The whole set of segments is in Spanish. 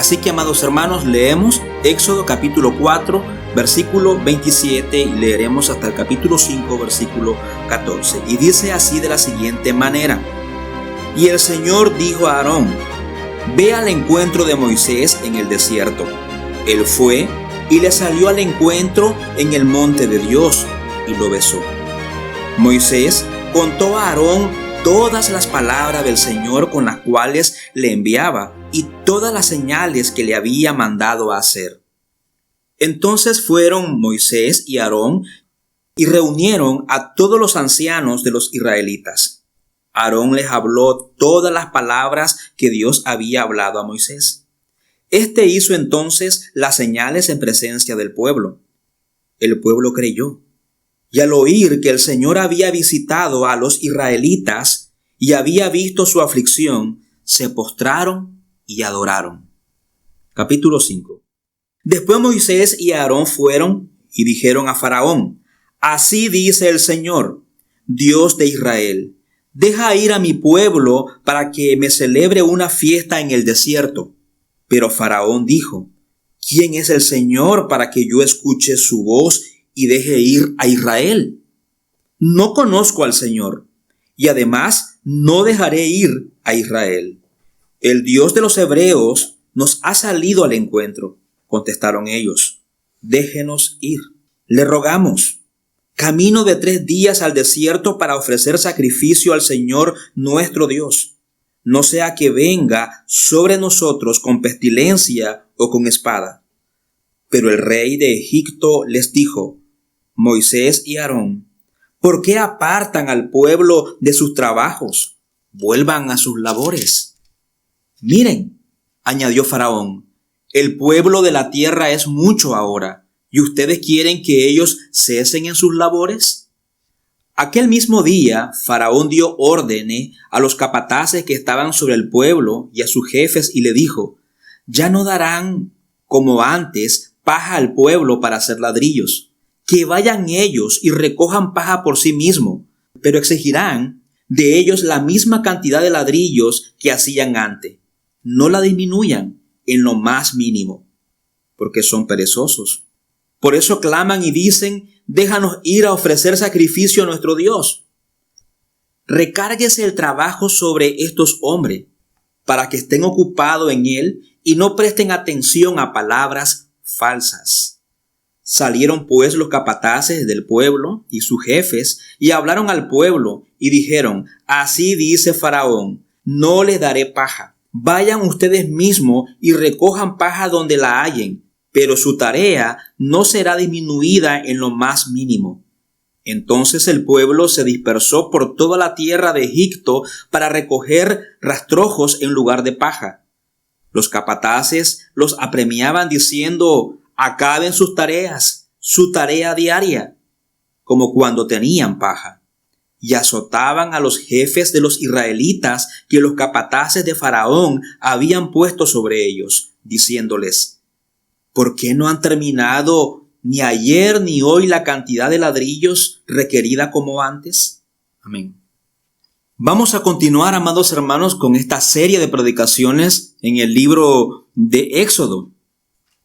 Así que, amados hermanos, leemos Éxodo capítulo 4, versículo 27 y leeremos hasta el capítulo 5, versículo 14. Y dice así de la siguiente manera: Y el Señor dijo a Aarón: Ve al encuentro de Moisés en el desierto. Él fue y le salió al encuentro en el monte de Dios y lo besó. Moisés contó a Aarón todas las palabras del Señor con las cuales le enviaba y todas las señales que le había mandado a hacer. Entonces fueron Moisés y Aarón y reunieron a todos los ancianos de los israelitas. Aarón les habló todas las palabras que Dios había hablado a Moisés. Este hizo entonces las señales en presencia del pueblo. El pueblo creyó. Y al oír que el Señor había visitado a los israelitas y había visto su aflicción, se postraron y adoraron. Capítulo 5. Después Moisés y Aarón fueron y dijeron a Faraón: Así dice el Señor, Dios de Israel: Deja ir a mi pueblo para que me celebre una fiesta en el desierto. Pero Faraón dijo: ¿Quién es el Señor para que yo escuche su voz y deje ir a Israel? No conozco al Señor, y además no dejaré ir a Israel. El Dios de los hebreos nos ha salido al encuentro, contestaron ellos. Déjenos ir, le rogamos. Camino de 3 días al desierto para ofrecer sacrificio al Señor nuestro Dios. No sea que venga sobre nosotros con pestilencia o con espada. Pero el rey de Egipto les dijo: Moisés y Aarón, ¿por qué apartan al pueblo de sus trabajos? Vuelvan a sus labores. Miren, añadió Faraón, el pueblo de la tierra es mucho ahora, ¿y ustedes quieren que ellos cesen en sus labores? Aquel mismo día, Faraón dio órdenes a los capataces que estaban sobre el pueblo y a sus jefes y le dijo: Ya no darán, como antes, paja al pueblo para hacer ladrillos. Que vayan ellos y recojan paja por sí mismos, pero exigirán de ellos la misma cantidad de ladrillos que hacían antes. No la disminuyan en lo más mínimo, porque son perezosos. Por eso claman y dicen: Déjanos ir a ofrecer sacrificio a nuestro Dios. Recárguese el trabajo sobre estos hombres, para que estén ocupados en él y no presten atención a palabras falsas. Salieron pues los capataces del pueblo y sus jefes y hablaron al pueblo y dijeron: Así dice Faraón, no les daré paja. Vayan ustedes mismos y recojan paja donde la hallen, pero su tarea no será disminuida en lo más mínimo. Entonces el pueblo se dispersó por toda la tierra de Egipto para recoger rastrojos en lugar de paja. Los capataces los apremiaban diciendo: Acaben sus tareas, su tarea diaria, como cuando tenían paja. Y azotaban a los jefes de los israelitas que los capataces de Faraón habían puesto sobre ellos, diciéndoles: ¿Por qué no han terminado ni ayer ni hoy la cantidad de ladrillos requerida como antes? Amén. Vamos a continuar, amados hermanos, con esta serie de predicaciones en el libro de Éxodo.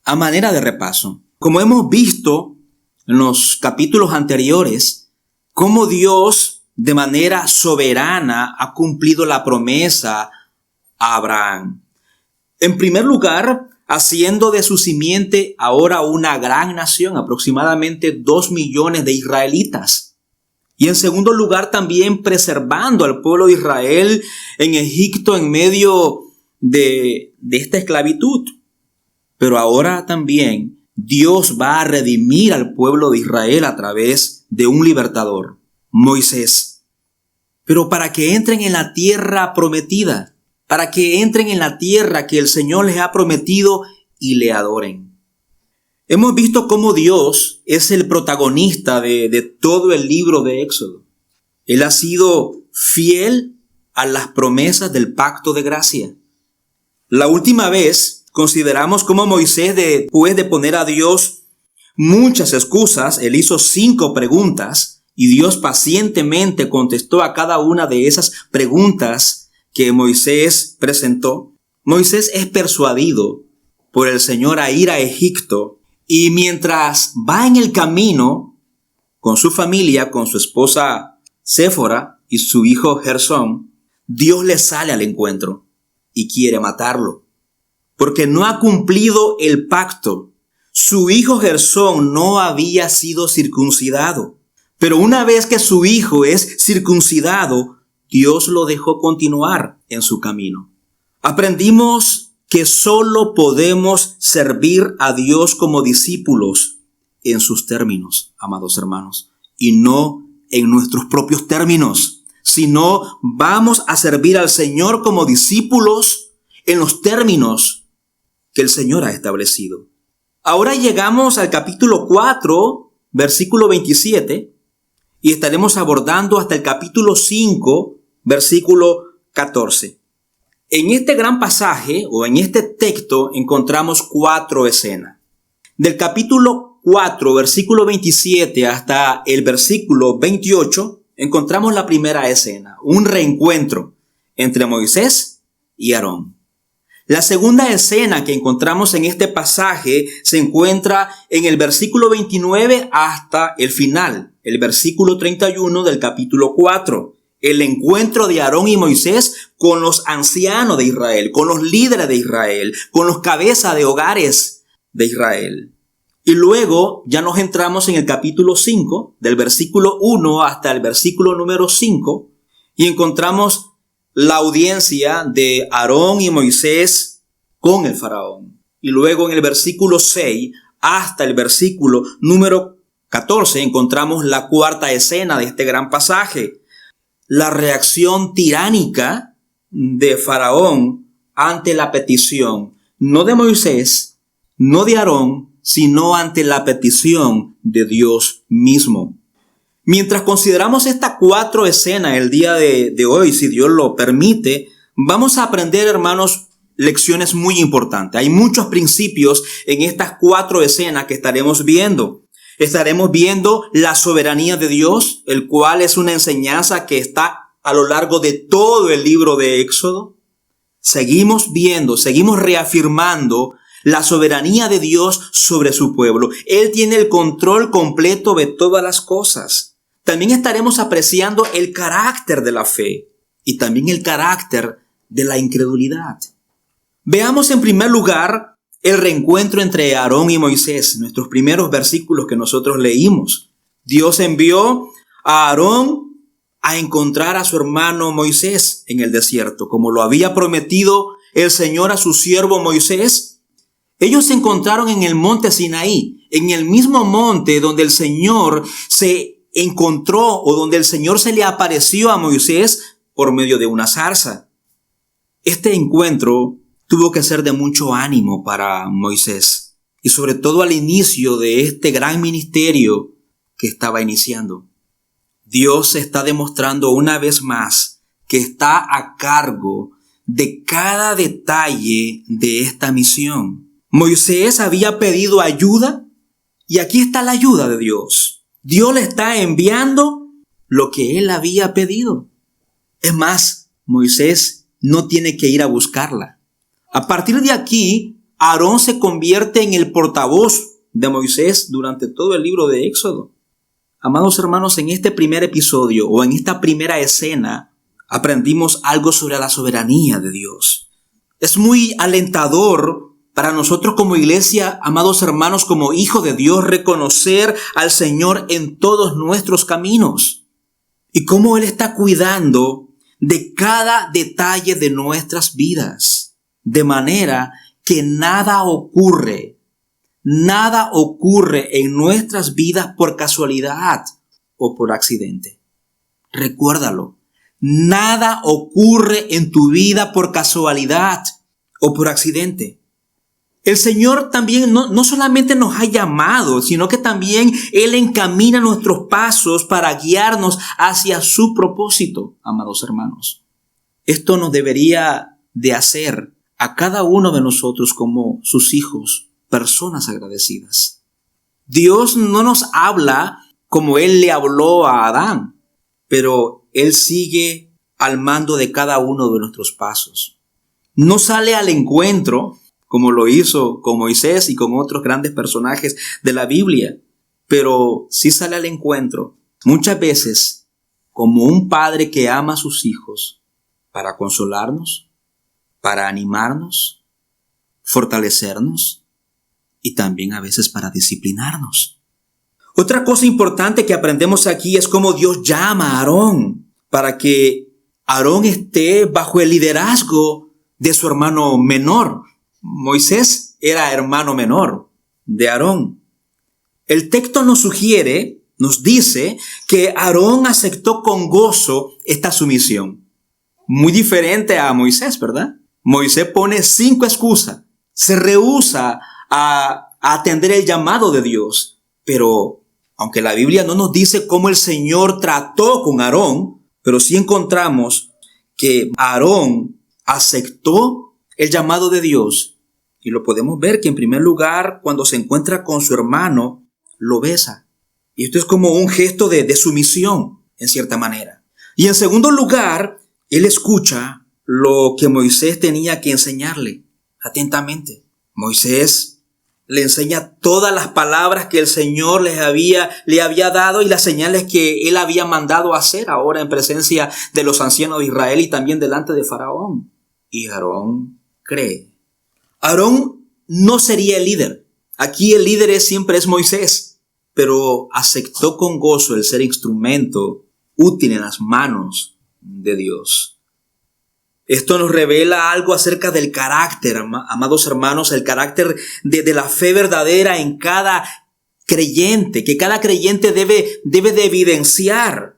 A manera de repaso, como hemos visto en los capítulos anteriores, cómo Dios de manera soberana ha cumplido la promesa a Abraham. En primer lugar, haciendo de su simiente ahora una gran nación, aproximadamente 2 millones de israelitas. Y en segundo lugar, también preservando al pueblo de Israel en Egipto en medio de esta esclavitud. Pero ahora también Dios va a redimir al pueblo de Israel a través de un libertador, Moisés. Pero para que entren en la tierra prometida, para que entren en la tierra que el Señor les ha prometido y le adoren. Hemos visto cómo Dios es el protagonista de todo el libro de Éxodo. Él ha sido fiel a las promesas del pacto de gracia. La última vez consideramos cómo Moisés, después de poner a Dios muchas excusas, él hizo 5 preguntas y Dios pacientemente contestó a cada una de esas preguntas que Moisés presentó. Moisés es persuadido por el Señor a ir a Egipto, y mientras va en el camino con su familia, con su esposa Séfora y su hijo Gersón, Dios le sale al encuentro y quiere matarlo, porque no ha cumplido el pacto. Su hijo Gersón no había sido circuncidado, pero una vez que su hijo es circuncidado, Dios lo dejó continuar en su camino. Aprendimos que solo podemos servir a Dios como discípulos en sus términos, amados hermanos, y no en nuestros propios términos, sino vamos a servir al Señor como discípulos en los términos que el Señor ha establecido. Ahora llegamos al capítulo 4, versículo 27, y estaremos abordando hasta el capítulo 5, versículo 14. En este gran pasaje o en este texto encontramos 4 escenas. Del capítulo 4, versículo 27 hasta el versículo 28, encontramos la primera escena, un reencuentro entre Moisés y Aarón. La segunda escena que encontramos en este pasaje se encuentra en el versículo 29 hasta el final, el versículo 31 del capítulo 4. El encuentro de Aarón y Moisés con los ancianos de Israel, con los líderes de Israel, con los cabezas de hogares de Israel. Y luego ya nos entramos en el capítulo 5, del versículo 1 hasta el versículo número 5, y encontramos la audiencia de Aarón y Moisés con el faraón. Y luego en el versículo 6 hasta el versículo número 14 encontramos la cuarta escena de este gran pasaje. La reacción tiránica de Faraón ante la petición, no de Moisés, no de Aarón, sino ante la petición de Dios mismo. Mientras consideramos estas 4 escenas el día de hoy, si Dios lo permite, vamos a aprender, hermanos, lecciones muy importantes. Hay muchos principios en estas 4 escenas que estaremos viendo. Estaremos viendo la soberanía de Dios, el cual es una enseñanza que está a lo largo de todo el libro de Éxodo. Seguimos reafirmando la soberanía de Dios sobre su pueblo. Él tiene el control completo de todas las cosas. También estaremos apreciando el carácter de la fe y también el carácter de la incredulidad. Veamos en primer lugar el reencuentro entre Aarón y Moisés, nuestros primeros versículos que nosotros leímos. Dios envió a Aarón a encontrar a su hermano Moisés en el desierto, como lo había prometido el Señor a su siervo Moisés. Ellos se encontraron en el monte Sinaí, en el mismo monte donde el Señor se encontró o donde el Señor se le apareció a Moisés por medio de una zarza. Este encuentro tuvo que ser de mucho ánimo para Moisés y sobre todo al inicio de este gran ministerio que estaba iniciando. Dios está demostrando una vez más que está a cargo de cada detalle de esta misión. Moisés había pedido ayuda y aquí está la ayuda de Dios. Dios le está enviando lo que él había pedido. Es más, Moisés no tiene que ir a buscarla. A partir de aquí, Aarón se convierte en el portavoz de Moisés durante todo el libro de Éxodo. Amados hermanos, en este primer episodio o en esta primera escena, aprendimos algo sobre la soberanía de Dios. Es muy alentador para nosotros como iglesia, amados hermanos, como hijos de Dios, reconocer al Señor en todos nuestros caminos y cómo Él está cuidando de cada detalle de nuestras vidas. De manera que nada ocurre en nuestras vidas por casualidad o por accidente. Recuérdalo, nada ocurre en tu vida por casualidad o por accidente. El Señor también no solamente nos ha llamado, sino que también Él encamina nuestros pasos para guiarnos hacia su propósito, amados hermanos. Esto nos debería de hacer a cada uno de nosotros como sus hijos, personas agradecidas. Dios no nos habla como Él le habló a Adán, pero Él sigue al mando de cada uno de nuestros pasos. No sale al encuentro como lo hizo con Moisés y con otros grandes personajes de la Biblia, pero sí sale al encuentro muchas veces como un padre que ama a sus hijos para consolarnos, para animarnos, fortalecernos y también a veces para disciplinarnos. Otra cosa importante que aprendemos aquí es cómo Dios llama a Aarón para que Aarón esté bajo el liderazgo de su hermano menor. Moisés era hermano menor de Aarón. El texto nos dice que Aarón aceptó con gozo esta sumisión. Muy diferente a Moisés, ¿verdad? Moisés pone 5 excusas, se rehúsa a atender el llamado de Dios. Pero aunque la Biblia no nos dice cómo el Señor trató con Aarón, pero sí encontramos que Aarón aceptó el llamado de Dios. Y lo podemos ver que en primer lugar, cuando se encuentra con su hermano, lo besa. Y esto es como un gesto de sumisión, en cierta manera. Y en segundo lugar, él escucha lo que Moisés tenía que enseñarle atentamente. Moisés le enseña todas las palabras que el Señor le había dado y las señales que él había mandado hacer ahora en presencia de los ancianos de Israel y también delante de Faraón. Y Aarón cree. Aarón no sería el líder. Aquí el líder siempre es Moisés, pero aceptó con gozo el ser instrumento útil en las manos de Dios. Esto nos revela algo acerca del carácter, amados hermanos, el carácter de la fe verdadera en cada creyente, que cada creyente debe de evidenciar.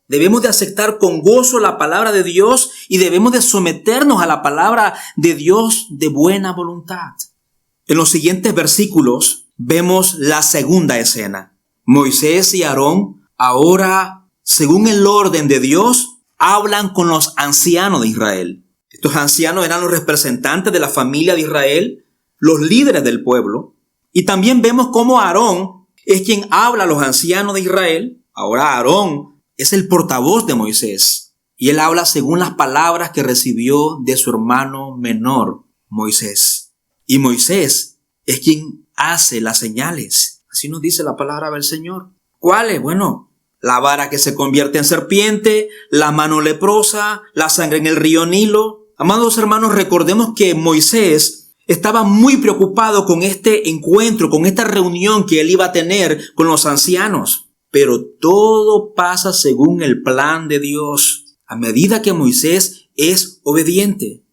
Debemos de aceptar con gozo la palabra de Dios y debemos de someternos a la palabra de Dios de buena voluntad. En los siguientes versículos vemos la segunda escena. Moisés y Aarón ahora, según el orden de Dios, hablan con los ancianos de Israel. Estos ancianos eran los representantes de la familia de Israel, los líderes del pueblo. Y también vemos cómo Aarón es quien habla a los ancianos de Israel. Ahora Aarón es el portavoz de Moisés. Y él habla según las palabras que recibió de su hermano menor, Moisés. Y Moisés es quien hace las señales. Así nos dice la palabra del Señor. ¿Cuáles? Bueno, la vara que se convierte en serpiente, la mano leprosa, la sangre en el río Nilo. Amados hermanos, recordemos que Moisés estaba muy preocupado con este encuentro, con esta reunión que él iba a tener con los ancianos. Pero todo pasa según el plan de Dios, a medida que Moisés es obediente.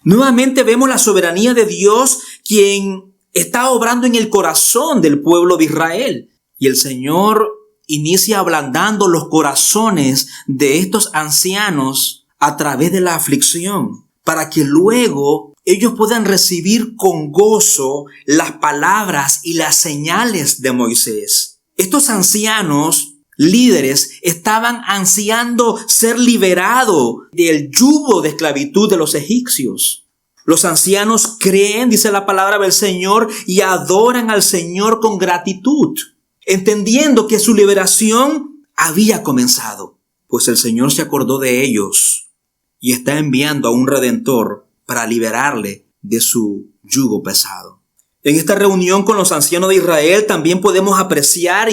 Nuevamente vemos la soberanía de Dios, quien está obrando en el corazón del pueblo de Israel. Y el Señor inicia ablandando los corazones de estos ancianos a través de la aflicción, para que luego ellos puedan recibir con gozo las palabras y las señales de Moisés. Estos ancianos, líderes, estaban ansiando ser liberados del yugo de esclavitud de los egipcios. Los ancianos creen, dice la palabra del Señor, y adoran al Señor con gratitud, entendiendo que su liberación había comenzado, pues el Señor se acordó de ellos y está enviando a un Redentor para liberarle de su yugo pesado. En esta reunión con los ancianos de Israel también podemos apreciar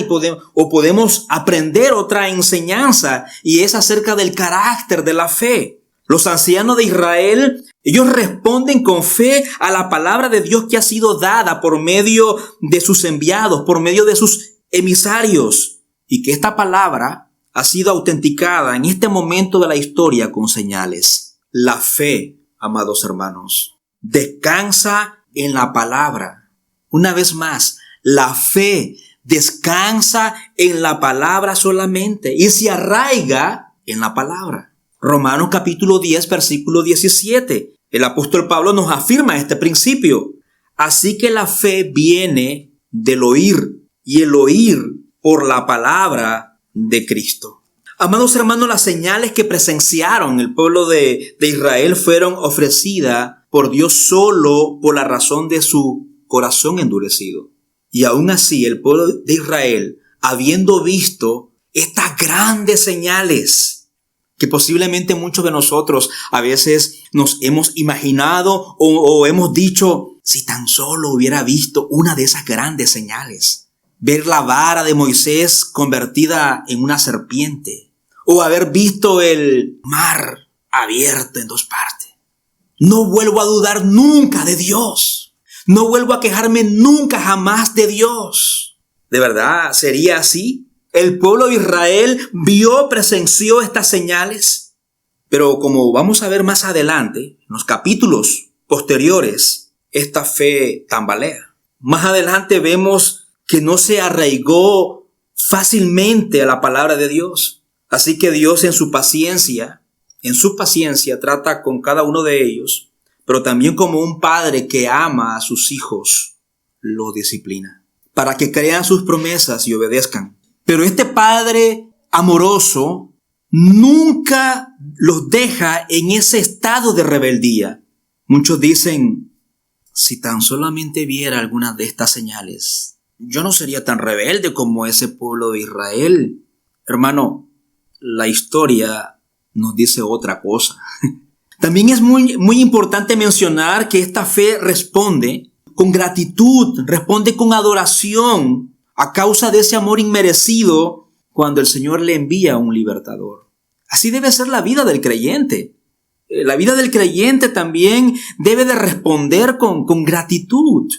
podemos aprender otra enseñanza, y es acerca del carácter de la fe. Los ancianos de Israel, ellos responden con fe a la palabra de Dios que ha sido dada por medio de sus enviados, por medio de sus emisarios, y que esta palabra ha sido autenticada en este momento de la historia con señales. La fe, amados hermanos, descansa en la palabra. Una vez más, la fe descansa en la palabra solamente y se arraiga en la palabra. Romanos capítulo 10, versículo 17. El apóstol Pablo nos afirma este principio. Así que la fe viene del oír y el oír por la palabra de Cristo. Amados hermanos, las señales que presenciaron el pueblo de Israel fueron ofrecidas por Dios solo por la razón de su corazón endurecido. Y aún así el pueblo de Israel, habiendo visto estas grandes señales que posiblemente muchos de nosotros a veces nos hemos imaginado o hemos dicho, si tan solo hubiera visto una de esas grandes señales. Ver la vara de Moisés convertida en una serpiente, o haber visto el mar abierto en dos partes. No vuelvo a dudar nunca de Dios. No vuelvo a quejarme nunca jamás de Dios. ¿De verdad sería así? El pueblo de Israel presenció estas señales. Pero como vamos a ver más adelante, en los capítulos posteriores, esta fe tambalea. Más adelante vemos que no se arraigó fácilmente a la palabra de Dios. Así que Dios en su paciencia trata con cada uno de ellos, pero también como un padre que ama a sus hijos, lo disciplina, para que crean sus promesas y obedezcan. Pero este padre amoroso nunca los deja en ese estado de rebeldía. Muchos dicen, si tan solamente viera alguna de estas señales, yo no sería tan rebelde como ese pueblo de Israel. Hermano, la historia nos dice otra cosa. También es muy importante mencionar que esta fe responde con gratitud, responde con adoración a causa de ese amor inmerecido cuando el Señor le envía a un libertador. Así debe ser la vida del creyente. La vida del creyente también debe de responder con gratitud.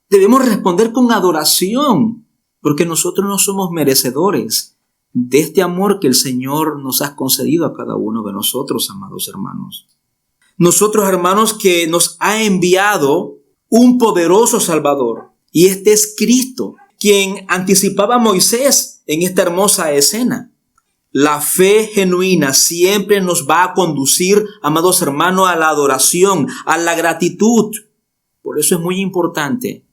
Debemos responder con adoración, porque nosotros no somos merecedores de este amor que el Señor nos ha concedido a cada uno de nosotros, amados hermanos. Nosotros, hermanos, que nos ha enviado un poderoso Salvador, y este es Cristo, quien anticipaba a Moisés en esta hermosa escena. La fe genuina siempre nos va a conducir, amados hermanos, a la adoración, a la gratitud. Por eso es muy importante,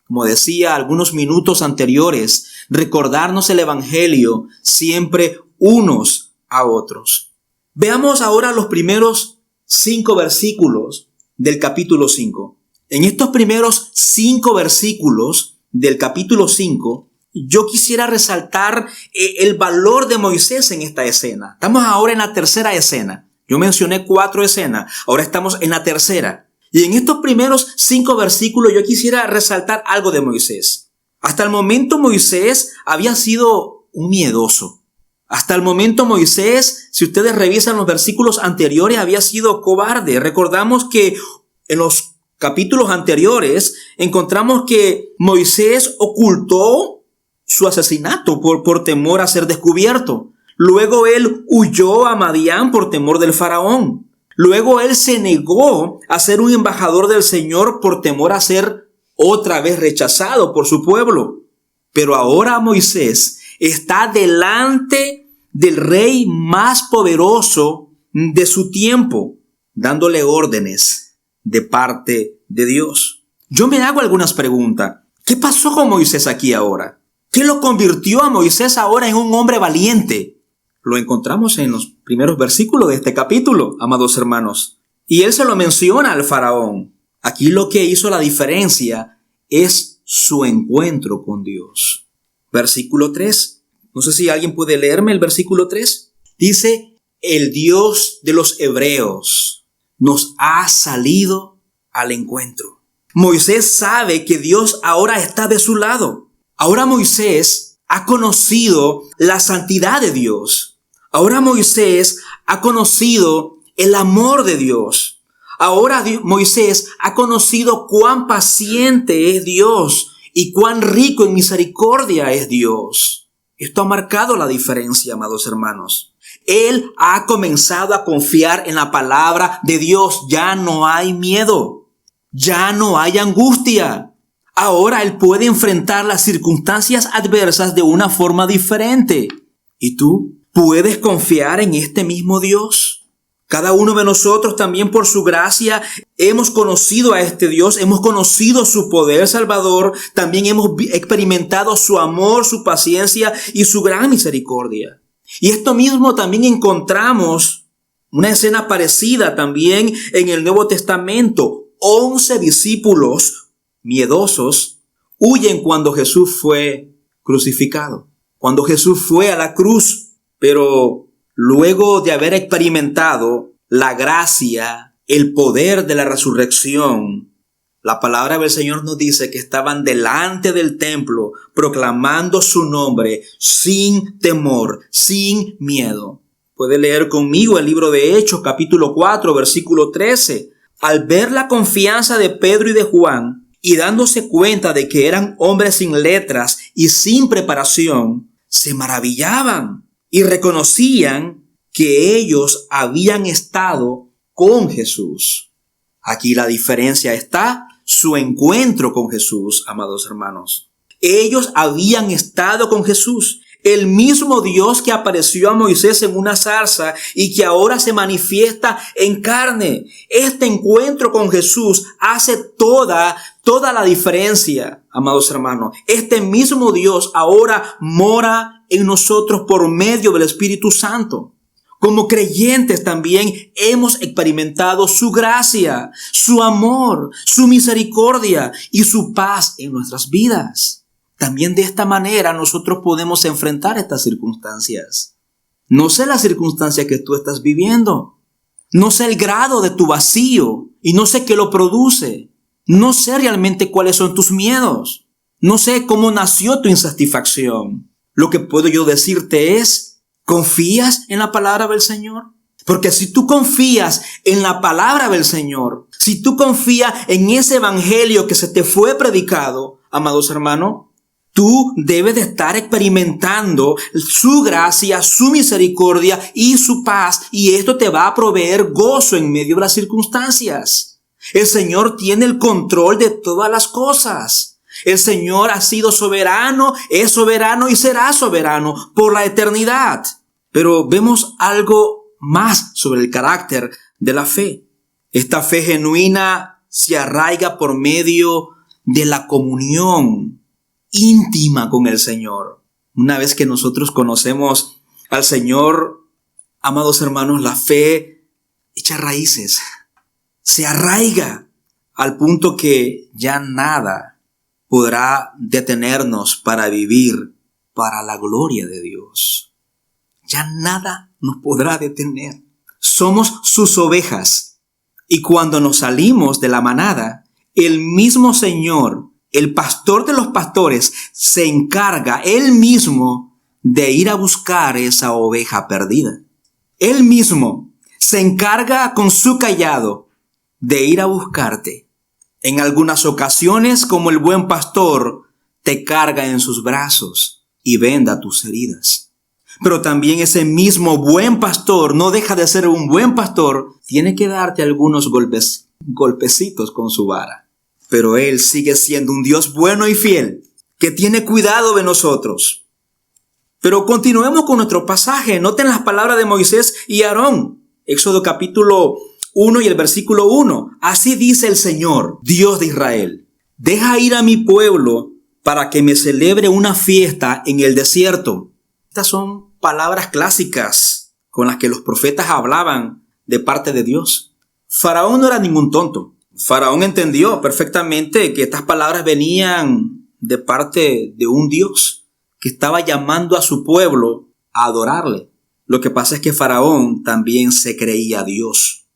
como decía algunos minutos anteriores, recordarnos el Evangelio siempre unos a otros. Veamos ahora los primeros 5 versículos del capítulo 5. En estos primeros 5 versículos del capítulo 5, yo quisiera resaltar el valor de Moisés en esta escena. Estamos ahora en la tercera escena. Yo mencioné 4 escenas, ahora estamos en la tercera. Y en estos primeros 5 versículos yo quisiera resaltar algo de Moisés. Hasta el momento Moisés había sido un miedoso. Hasta el momento Moisés, si ustedes revisan los versículos anteriores, había sido cobarde. Recordamos que en los capítulos anteriores encontramos que Moisés ocultó su asesinato por temor a ser descubierto. Luego él huyó a Madián por temor del faraón. Luego él se negó a ser un embajador del Señor por temor a ser otra vez rechazado por su pueblo. Pero ahora Moisés está delante del rey más poderoso de su tiempo, dándole órdenes de parte de Dios. Yo me hago algunas preguntas. ¿Qué pasó con Moisés aquí ahora? ¿Qué lo convirtió a Moisés ahora en un hombre valiente? Lo encontramos en los primeros versículos de este capítulo, amados hermanos. Y él se lo menciona al faraón. Aquí lo que hizo la diferencia es su encuentro con Dios. Versículo 3. No sé si alguien puede leerme el versículo 3. Dice, el Dios de los hebreos nos ha salido al encuentro. Moisés sabe que Dios ahora está de su lado. Ahora Moisés ha conocido la santidad de Dios. Ahora Moisés ha conocido el amor de Dios. Ahora Moisés ha conocido cuán paciente es Dios y cuán rico en misericordia es Dios. Esto ha marcado la diferencia, amados hermanos. Él ha comenzado a confiar en la palabra de Dios. Ya no hay miedo. Ya no hay angustia. Ahora él puede enfrentar las circunstancias adversas de una forma diferente. ¿Y tú puedes confiar en este mismo Dios? Cada uno de nosotros también por su gracia hemos conocido a este Dios, hemos conocido su poder salvador, también hemos experimentado su amor, su paciencia y su gran misericordia. Y esto mismo también encontramos una escena parecida también en el Nuevo Testamento. 11 discípulos miedosos huyen cuando Jesús fue crucificado, cuando Jesús fue a la cruz, pero luego de haber experimentado la gracia, el poder de la resurrección, La palabra del Señor nos dice que estaban delante del templo proclamando su nombre sin temor, sin miedo. Puede leer conmigo el libro de Hechos, capítulo 4, versículo 13. Al ver la confianza de Pedro y de Juan y dándose cuenta de que eran hombres sin letras y sin preparación, se maravillaban y reconocían que ellos habían estado con Jesús. Aquí la diferencia está su encuentro con Jesús, amados hermanos. Ellos habían estado con Jesús, el mismo Dios que apareció a Moisés en una zarza y que ahora se manifiesta en carne. Este encuentro con Jesús hace toda la diferencia, amados hermanos. Este mismo Dios ahora mora en nosotros por medio del Espíritu Santo. Como creyentes también hemos experimentado su gracia, su amor, su misericordia y su paz en nuestras vidas. También de esta manera nosotros podemos enfrentar estas circunstancias. No sé la circunstancia que tú estás viviendo. No sé el grado de tu vacío y no sé qué lo produce. No sé realmente cuáles son tus miedos. No sé cómo nació tu insatisfacción. Lo que puedo yo decirte es: ¿confías en la palabra del Señor? Porque si tú confías en la palabra del Señor, si tú confías en ese evangelio que se te fue predicado, amados hermanos, tú debes de estar experimentando su gracia, su misericordia y su paz, y esto te va a proveer gozo en medio de las circunstancias. El Señor tiene el control de todas las cosas. El Señor ha sido soberano, es soberano y será soberano por la eternidad. Pero vemos algo más sobre el carácter de la fe. Esta fe genuina se arraiga por medio de la comunión íntima con el Señor. Una vez que nosotros conocemos al Señor, amados hermanos, la fe echa raíces, se arraiga al punto que ya nada podrá detenernos para vivir para la gloria de Dios. Ya nada nos podrá detener. Somos sus ovejas. Y cuando nos salimos de la manada, el mismo Señor, el pastor de los pastores, se encarga él mismo de ir a buscar esa oveja perdida. Él mismo se encarga con su cayado de ir a buscarte. En algunas ocasiones, como el buen pastor, te carga en sus brazos y venda tus heridas. Pero también ese mismo buen pastor no deja de ser un buen pastor. Tiene que darte algunos golpecitos con su vara. Pero Él sigue siendo un Dios bueno y fiel, que tiene cuidado de nosotros. Pero continuemos con nuestro pasaje. Noten las palabras de Moisés y Aarón. Éxodo capítulo 1 y el versículo 1. Así dice el Señor, Dios de Israel: deja ir a mi pueblo para que me celebre una fiesta en el desierto. Estas son palabras clásicas con las que los profetas hablaban de parte de Dios. Faraón no era ningún tonto. Faraón entendió perfectamente que estas palabras venían de parte de un Dios que estaba llamando a su pueblo a adorarle. Lo que pasa es que Faraón también se creía Dios.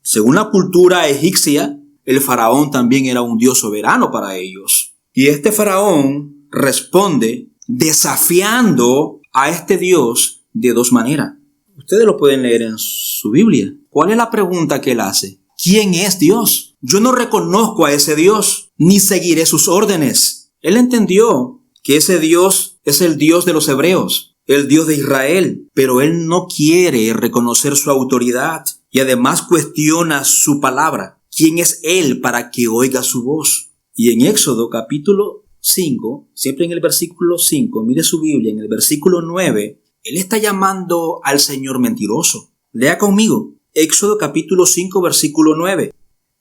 Según la cultura egipcia, el faraón también era un dios soberano para ellos. Y este faraón responde desafiando a este Dios de dos maneras. Ustedes lo pueden leer en su Biblia. ¿Cuál es la pregunta que él hace? ¿Quién es Dios? Yo no reconozco a ese Dios, ni seguiré sus órdenes. Él entendió que ese Dios es el Dios de los hebreos, el Dios de Israel, pero él no quiere reconocer su autoridad. Y además cuestiona su palabra. ¿Quién es él para que oiga su voz? Y en Éxodo capítulo 5, siempre en el versículo 5, mire su Biblia, en el versículo 9, él está llamando al Señor mentiroso. Lea conmigo. Éxodo capítulo 5, versículo 9.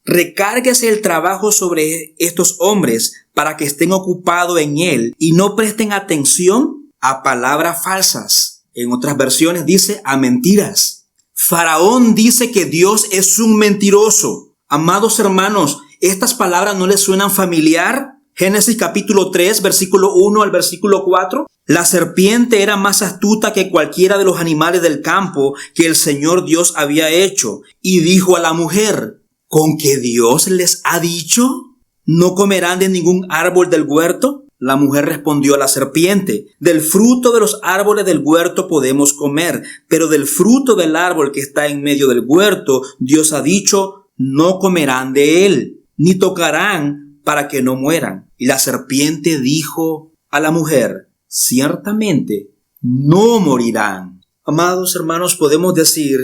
Recárguese el trabajo sobre estos hombres para que estén ocupados en él y no presten atención a palabras falsas. En otras versiones dice a mentiras. Faraón dice que Dios es un mentiroso. Amados hermanos, ¿estas palabras no les suenan familiar? Génesis capítulo 3, versículo 1 al versículo 4. La serpiente era más astuta que cualquiera de los animales del campo que el Señor Dios había hecho. Y dijo a la mujer: ¿con qué Dios les ha dicho? ¿No comerán de ningún árbol del huerto? La mujer respondió a la serpiente: del fruto de los árboles del huerto podemos comer, pero del fruto del árbol que está en medio del huerto, Dios ha dicho, no comerán de él, ni tocarán para que no mueran. Y la serpiente dijo a la mujer: ciertamente no morirán. Amados hermanos, podemos decir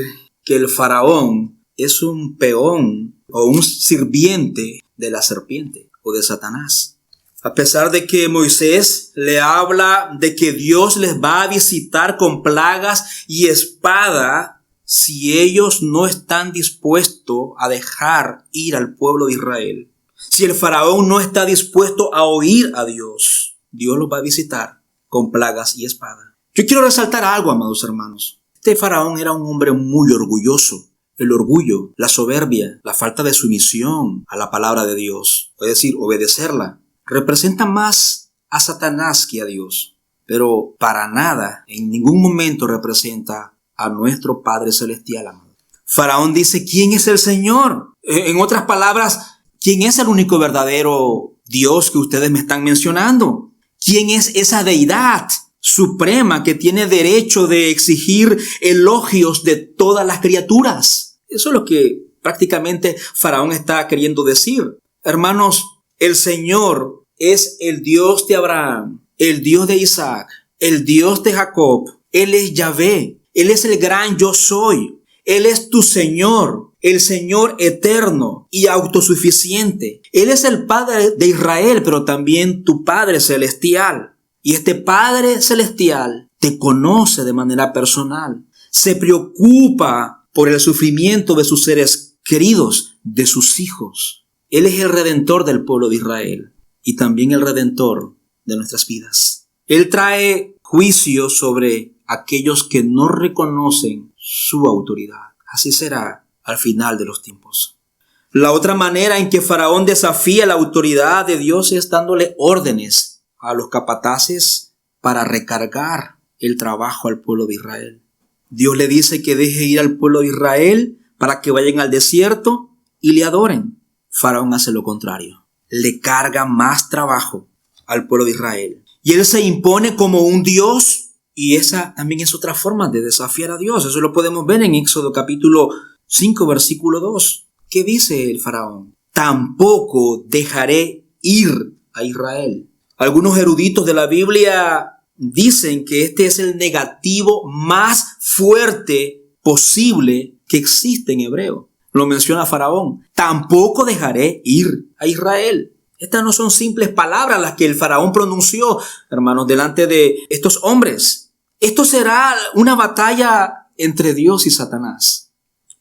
que el faraón es un peón o un sirviente de la serpiente o de Satanás. A pesar de que Moisés le habla de que Dios les va a visitar con plagas y espada si ellos no están dispuestos a dejar ir al pueblo de Israel. Si el faraón no está dispuesto a oír a Dios, Dios los va a visitar con plagas y espada. Yo quiero resaltar algo, amados hermanos. Este faraón era un hombre muy orgulloso. El orgullo, la soberbia, la falta de sumisión a la palabra de Dios, es decir, obedecerla, representa más a Satanás que a Dios, pero para nada, en ningún momento representa a nuestro Padre Celestial, amado. Faraón dice: ¿quién es el Señor? En otras palabras, ¿quién es el único verdadero Dios que ustedes me están mencionando? ¿Quién es esa deidad suprema que tiene derecho de exigir elogios de todas las criaturas? Eso es lo que prácticamente Faraón está queriendo decir. Hermanos, el Señor es el Dios de Abraham, el Dios de Isaac, el Dios de Jacob. Él es Yahvé. Él es el gran yo soy. Él es tu Señor, el Señor eterno y autosuficiente. Él es el Padre de Israel, pero también tu Padre celestial. Y este Padre celestial te conoce de manera personal. Se preocupa por el sufrimiento de sus seres queridos, de sus hijos. Él es el Redentor del pueblo de Israel y también el Redentor de nuestras vidas. Él trae juicio sobre aquellos que no reconocen su autoridad. Así será al final de los tiempos. La otra manera en que Faraón desafía la autoridad de Dios es dándole órdenes a los capataces para recargar el trabajo al pueblo de Israel. Dios le dice que deje ir al pueblo de Israel para que vayan al desierto y le adoren. Faraón hace lo contrario. Le carga más trabajo al pueblo de Israel. Y él se impone como un Dios, y esa también es otra forma de desafiar a Dios. Eso lo podemos ver en Éxodo capítulo 5, versículo 2. ¿Qué dice el faraón? Tampoco dejaré ir a Israel. Algunos eruditos de la Biblia dicen que este es el negativo más fuerte posible que existe en hebreo. Lo menciona Faraón. Tampoco dejaré ir a Israel. Estas no son simples palabras las que el faraón pronunció, hermanos, delante de estos hombres. Esto será una batalla entre Dios y Satanás.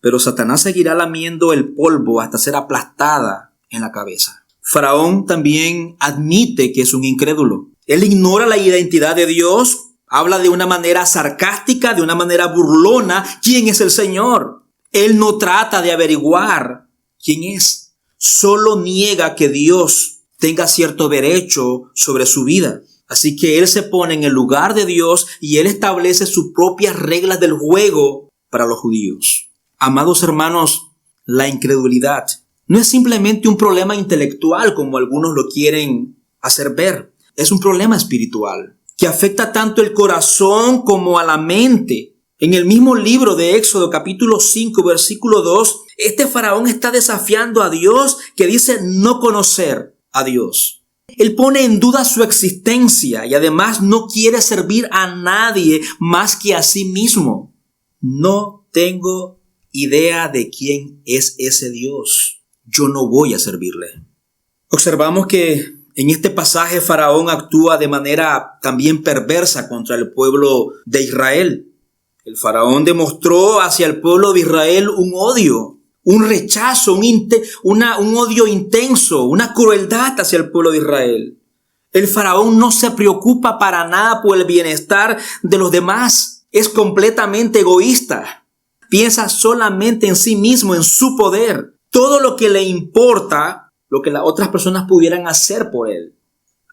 Pero Satanás seguirá lamiendo el polvo hasta ser aplastada en la cabeza. Faraón también admite que es un incrédulo. Él ignora la identidad de Dios, habla de una manera sarcástica, de una manera burlona, quién es el Señor. Él no trata de averiguar quién es. Solo niega que Dios tenga cierto derecho sobre su vida. Así que él se pone en el lugar de Dios y él establece sus propias reglas del juego para los judíos. Amados hermanos, la incredulidad no es simplemente un problema intelectual como algunos lo quieren hacer ver. Es un problema espiritual que afecta tanto el corazón como a la mente. En el mismo libro de Éxodo capítulo 5 versículo 2, este faraón está desafiando a Dios, que dice no conocer a Dios. Él pone en duda su existencia y además no quiere servir a nadie más que a sí mismo. No tengo idea de quién es ese Dios. Yo no voy a servirle. Observamos que en este pasaje Faraón actúa de manera también perversa contra el pueblo de Israel. El faraón demostró hacia el pueblo de Israel un odio, un rechazo, un odio intenso, una crueldad hacia el pueblo de Israel. El faraón no se preocupa para nada por el bienestar de los demás. Es completamente egoísta. Piensa solamente en sí mismo, en su poder. Todo lo que le importa, lo que las otras personas pudieran hacer por él.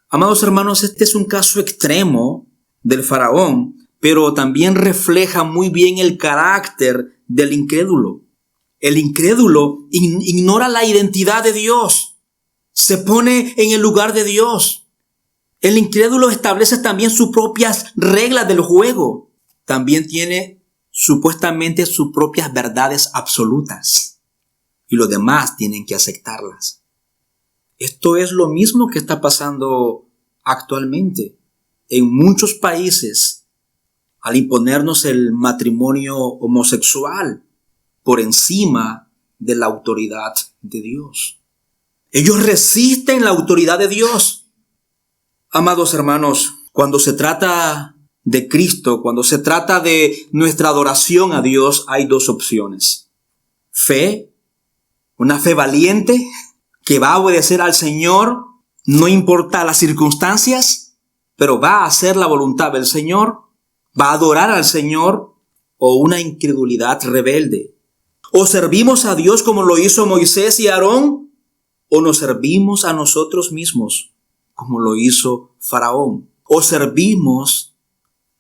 Amados hermanos, este es un caso extremo del faraón, pero también refleja muy bien el carácter del incrédulo. El incrédulo ignora la identidad de Dios. Se pone en el lugar de Dios. El incrédulo establece también sus propias reglas del juego. También tiene supuestamente sus propias verdades absolutas. Y los demás tienen que aceptarlas. Esto es lo mismo que está pasando actualmente en muchos países al imponernos el matrimonio homosexual por encima de la autoridad de Dios. Ellos resisten la autoridad de Dios. Amados hermanos, cuando se trata de Cristo, cuando se trata de nuestra adoración a Dios, hay dos opciones. Fe, una fe valiente que va a obedecer al Señor, no importa las circunstancias, pero va a hacer la voluntad del Señor, va a adorar al Señor, o una incredulidad rebelde. O servimos a Dios como lo hizo Moisés y Aarón, o nos servimos a nosotros mismos como lo hizo Faraón. O servimos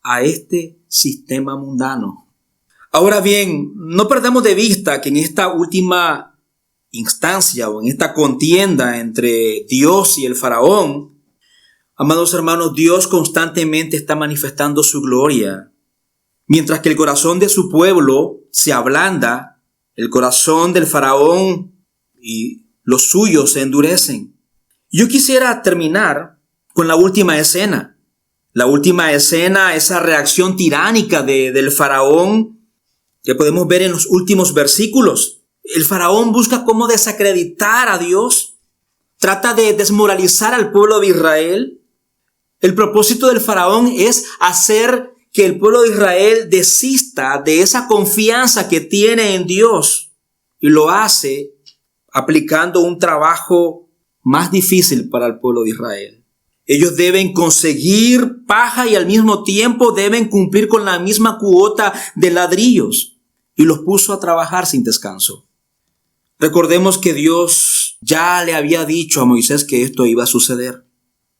a este sistema mundano. Ahora bien, no perdamos de vista que en esta última instancia o en esta contienda entre Dios y el Faraón, amados hermanos, Dios constantemente está manifestando su gloria. Mientras que el corazón de su pueblo se ablanda, el corazón del Faraón y los suyos se endurecen. Yo quisiera terminar con la última escena. La última escena, esa reacción tiránica del Faraón que podemos ver en los últimos versículos. El Faraón busca cómo desacreditar a Dios. Trata de desmoralizar al pueblo de Israel. El propósito del Faraón es hacer que el pueblo de Israel desista de esa confianza que tiene en Dios. Y lo hace aplicando un trabajo más difícil para el pueblo de Israel. Ellos deben conseguir paja y al mismo tiempo deben cumplir con la misma cuota de ladrillos. Y los puso a trabajar sin descanso. Recordemos que Dios ya le había dicho a Moisés que esto iba a suceder.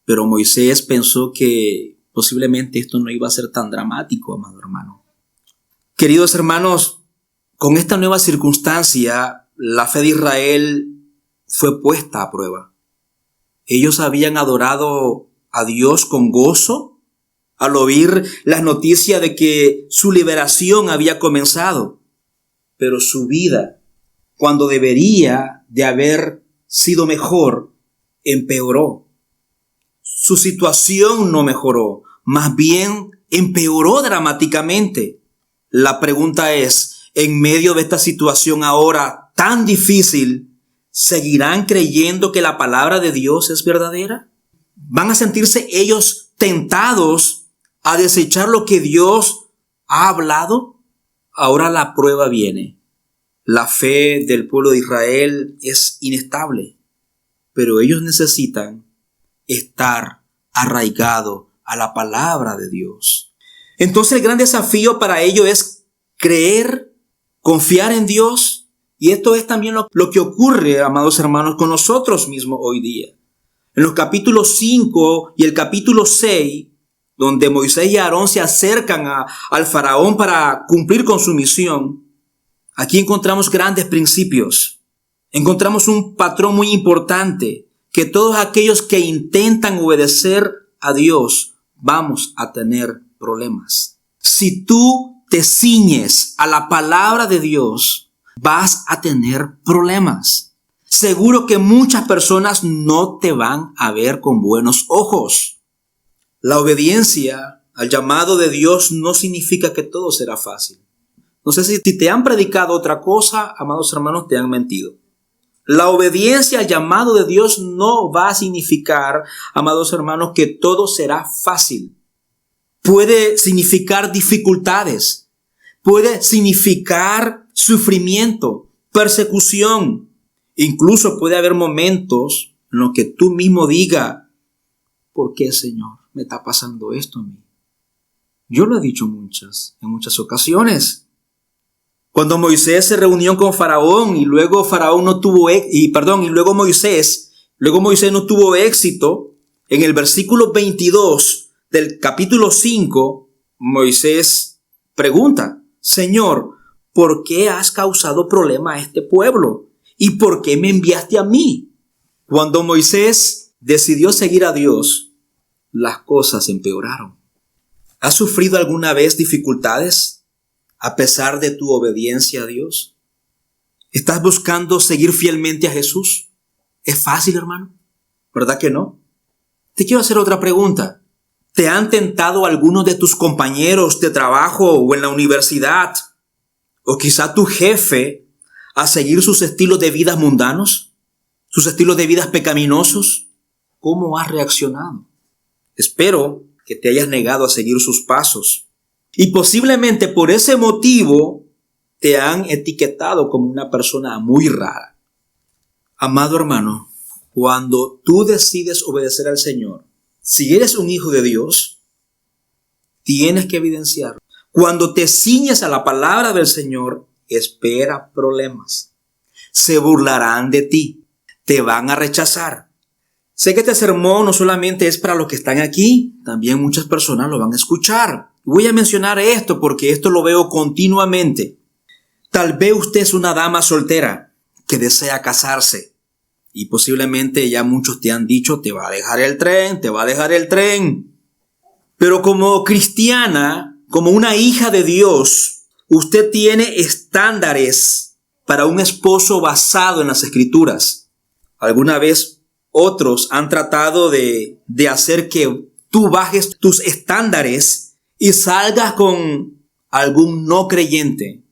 Pero Moisés pensó que posiblemente esto no iba a ser tan dramático, amado hermano. Queridos hermanos, con esta nueva circunstancia, la fe de Israel fue puesta a prueba. Ellos habían adorado a Dios con gozo al oír las noticias de que su liberación había comenzado. Pero su vida, cuando debería de haber sido mejor, empeoró. Su situación no mejoró, más bien empeoró dramáticamente. La pregunta es, en medio de esta situación ahora tan difícil, ¿seguirán creyendo que la palabra de Dios es verdadera? ¿Van a sentirse ellos tentados a desechar lo que Dios ha hablado? Ahora la prueba viene. La fe del pueblo de Israel es inestable, pero ellos necesitan estar arraigado a la palabra de Dios. Entonces el gran desafío para ellos es creer, confiar en Dios. Y esto es también lo que ocurre, amados hermanos, con nosotros mismos hoy día. En los capítulos 5 y el capítulo 6, donde Moisés y Aarón se acercan al Faraón para cumplir con su misión, aquí encontramos grandes principios. Encontramos un patrón muy importante, que todos aquellos que intentan obedecer a Dios, vamos a tener problemas. Si tú te ciñes a la palabra de Dios, vas a tener problemas. Seguro que muchas personas no te van a ver con buenos ojos. La obediencia al llamado de Dios no significa que todo será fácil. No sé si te han predicado otra cosa, amados hermanos, te han mentido. La obediencia al llamado de Dios no va a significar, amados hermanos, que todo será fácil. Puede significar dificultades, puede significar sufrimiento, persecución. Incluso puede haber momentos en los que tú mismo digas, ¿por qué, Señor, me está pasando esto a mí? Yo lo he dicho en muchas ocasiones. Cuando Moisés se reunió con Faraón y luego Moisés no tuvo éxito, en el versículo 22 del capítulo 5, Moisés pregunta, Señor, ¿por qué has causado problema a este pueblo? ¿Y por qué me enviaste a mí? Cuando Moisés decidió seguir a Dios, las cosas empeoraron. ¿Has sufrido alguna vez dificultades a pesar de tu obediencia a Dios? ¿Estás buscando seguir fielmente a Jesús? ¿Es fácil, hermano? ¿Verdad que no? Te quiero hacer otra pregunta. ¿Te han tentado algunos de tus compañeros de trabajo o en la universidad, o quizá tu jefe, a seguir sus estilos de vida mundanos, sus estilos de vida pecaminosos? ¿Cómo has reaccionado? Espero que te hayas negado a seguir sus pasos. Y posiblemente por ese motivo te han etiquetado como una persona muy rara. Amado hermano, cuando tú decides obedecer al Señor, si eres un hijo de Dios, tienes que evidenciarlo. Cuando te ciñes a la palabra del Señor, espera problemas. Se burlarán de ti, te van a rechazar. Sé que este sermón no solamente es para los que están aquí, también muchas personas lo van a escuchar. Voy a mencionar esto porque esto lo veo continuamente. Tal vez usted es una dama soltera que desea casarse y posiblemente ya muchos te han dicho, te va a dejar el tren. Pero como cristiana, como una hija de Dios, usted tiene estándares para un esposo basado en las Escrituras. ¿Alguna vez otros han tratado de hacer que tú bajes tus estándares y salgas con algún no creyente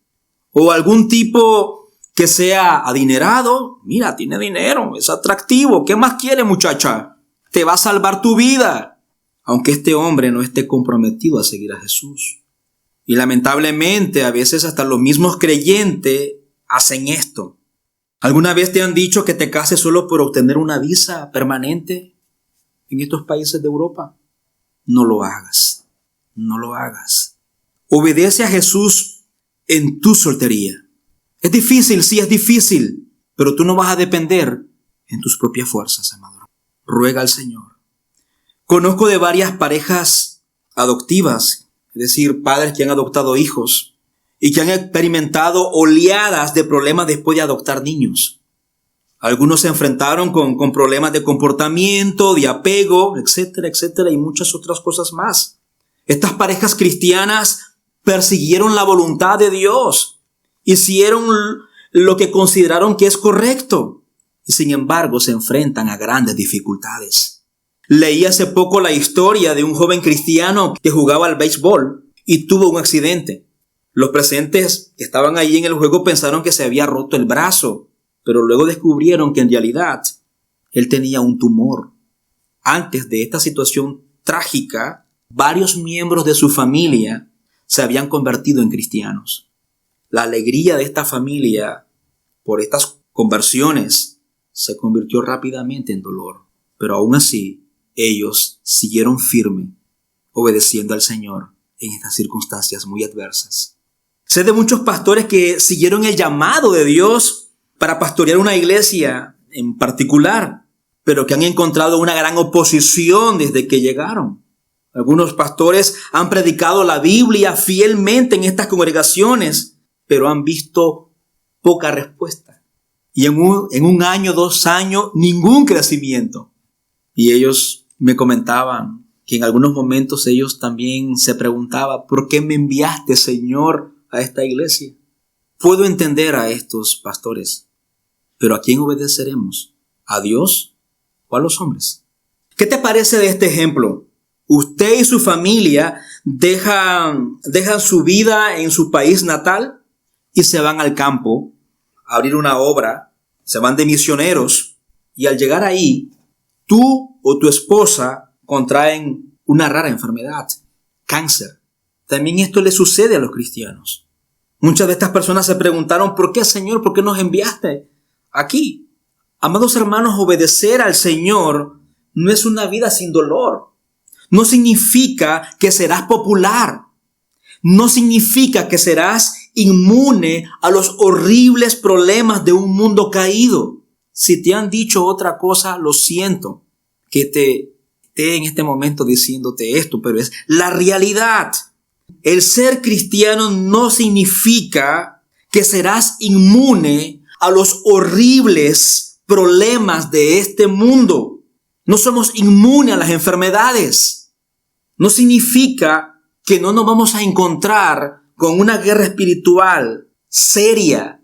o algún tipo que sea adinerado? Mira, tiene dinero, es atractivo, ¿qué más quiere, muchacha? Te va a salvar tu vida, aunque este hombre no esté comprometido a seguir a Jesús. Y lamentablemente a veces hasta los mismos creyentes hacen esto. ¿Alguna vez te han dicho que te cases solo por obtener una visa permanente en estos países de Europa? No lo hagas. No lo hagas. Obedece a Jesús en tu soltería. Es difícil, sí es difícil, pero tú no vas a depender en tus propias fuerzas, amado. Ruega al Señor. Conozco de varias parejas adoptivas, es decir, padres que han adoptado hijos y que han experimentado oleadas de problemas después de adoptar niños. Algunos se enfrentaron con problemas de comportamiento, de apego, etcétera, etcétera, y muchas otras cosas más. Estas parejas cristianas persiguieron la voluntad de Dios, hicieron lo que consideraron que es correcto, y sin embargo se enfrentan a grandes dificultades. Leí hace poco la historia de un joven cristiano que jugaba al béisbol y tuvo un accidente. Los presentes que estaban allí en el juego pensaron que se había roto el brazo, pero luego descubrieron que en realidad él tenía un tumor. Antes de esta situación trágica, varios miembros de su familia se habían convertido en cristianos. La alegría de esta familia por estas conversiones se convirtió rápidamente en dolor, pero aún así ellos siguieron firme, obedeciendo al Señor en estas circunstancias muy adversas. Sé de muchos pastores que siguieron el llamado de Dios para pastorear una iglesia en particular, pero que han encontrado una gran oposición desde que llegaron. Algunos pastores han predicado la Biblia fielmente en estas congregaciones, pero han visto poca respuesta. Y en un año, 2 años, ningún crecimiento. Y ellos me comentaban que en algunos momentos ellos también se preguntaban, ¿por qué me enviaste, Señor, a esta iglesia? Puedo entender a estos pastores, pero ¿a quién obedeceremos? ¿A Dios o a los hombres? ¿Qué te parece de este ejemplo? Usted y su familia dejan su vida en su país natal y se van al campo a abrir una obra, se van de misioneros, y al llegar ahí, tú o tu esposa contraen una rara enfermedad, cáncer. También esto le sucede a los cristianos. Muchas de estas personas se preguntaron, ¿por qué, Señor? ¿Por qué nos enviaste aquí? Amados hermanos, obedecer al Señor no es una vida sin dolor. No significa que serás popular. No significa que serás inmune a los horribles problemas de un mundo caído. Si te han dicho otra cosa, lo siento que te esté en este momento diciéndote esto, pero es la realidad. El ser cristiano no significa que serás inmune a los horribles problemas de este mundo. No somos inmunes a las enfermedades. No significa que no nos vamos a encontrar con una guerra espiritual seria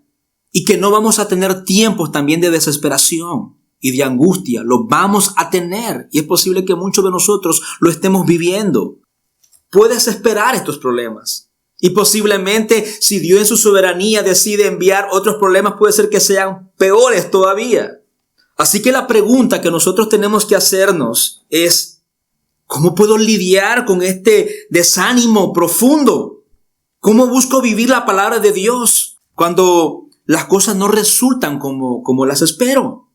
y que no vamos a tener tiempos también de desesperación y de angustia. Lo vamos a tener y es posible que muchos de nosotros lo estemos viviendo. Puedes esperar estos problemas y posiblemente si Dios en su soberanía decide enviar otros problemas, puede ser que sean peores todavía. Así que la pregunta que nosotros tenemos que hacernos es: ¿cómo puedo lidiar con este desánimo profundo? ¿Cómo busco vivir la palabra de Dios cuando las cosas no resultan como las espero?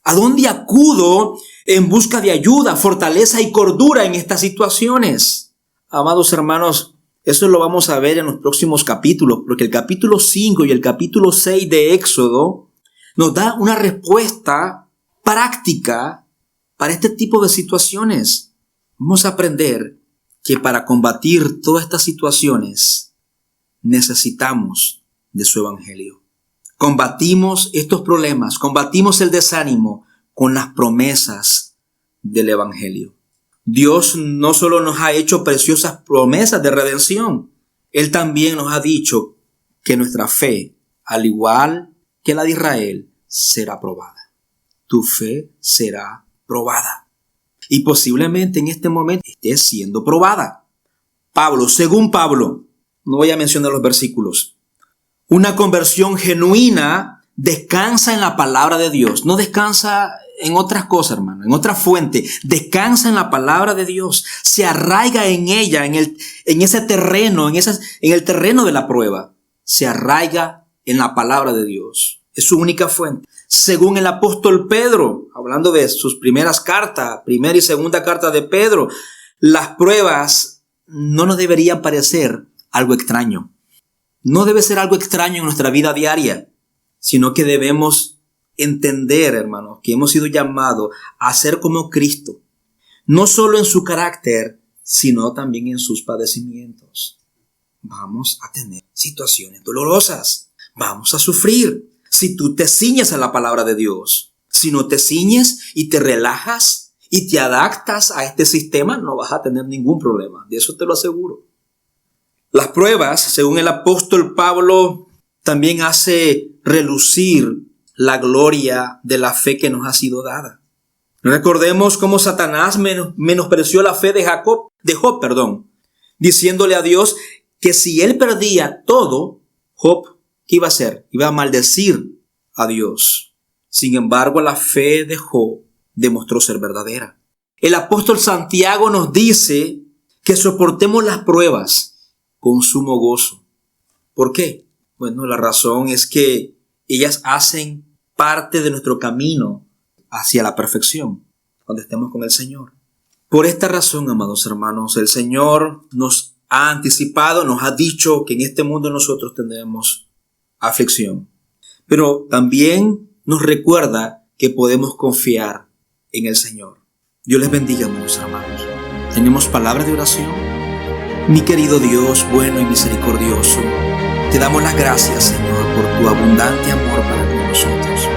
¿A dónde acudo en busca de ayuda, fortaleza y cordura en estas situaciones? Amados hermanos, eso lo vamos a ver en los próximos capítulos, porque el capítulo 5 y el capítulo 6 de Éxodo nos da una respuesta práctica para este tipo de situaciones. Vamos a aprender que para combatir todas estas situaciones necesitamos de su evangelio. Combatimos estos problemas, combatimos el desánimo con las promesas del evangelio. Dios no solo nos ha hecho preciosas promesas de redención, Él también nos ha dicho que nuestra fe, al igual que la de Israel, será probada. Tu fe será probada. Y posiblemente en este momento esté siendo probada. Según Pablo, no voy a mencionar los versículos, una conversión genuina descansa en la palabra de Dios. No descansa en otras cosas, hermano, en otra fuente. Descansa en la palabra de Dios. Se arraiga en ella, en ese terreno, en el terreno de la prueba. Se arraiga en la palabra de Dios. Es su única fuente. Según el apóstol Pedro, hablando de sus primeras cartas, primera y segunda carta de Pedro, las pruebas no nos deberían parecer algo extraño. No debe ser algo extraño en nuestra vida diaria, sino que debemos entender, hermanos, que hemos sido llamados a ser como Cristo, no solo en su carácter, sino también en sus padecimientos. Vamos a tener situaciones dolorosas, vamos a sufrir. Si tú te ciñes a la palabra de Dios, si no te ciñes y te relajas y te adaptas a este sistema, no vas a tener ningún problema, de eso te lo aseguro. Las pruebas, según el apóstol Pablo, también hace relucir la gloria de la fe que nos ha sido dada. Recordemos cómo Satanás menospreció la fe de Job, diciéndole a Dios que si él perdía todo, Job, ¿qué iba a hacer? Iba a maldecir a Dios. Sin embargo, la fe de Job demostró ser verdadera. El apóstol Santiago nos dice que soportemos las pruebas con sumo gozo. ¿Por qué? Bueno, la razón es que ellas hacen parte de nuestro camino hacia la perfección, cuando estemos con el Señor. Por esta razón, amados hermanos, el Señor nos ha anticipado, nos ha dicho que en este mundo nosotros tendremos aflicción. Pero también nos recuerda que podemos confiar en el Señor. Dios les bendiga, amados hermanos. ¿Tenemos palabras de oración? Mi querido Dios, bueno y misericordioso, te damos las gracias, Señor, por tu abundante amor para con nosotros.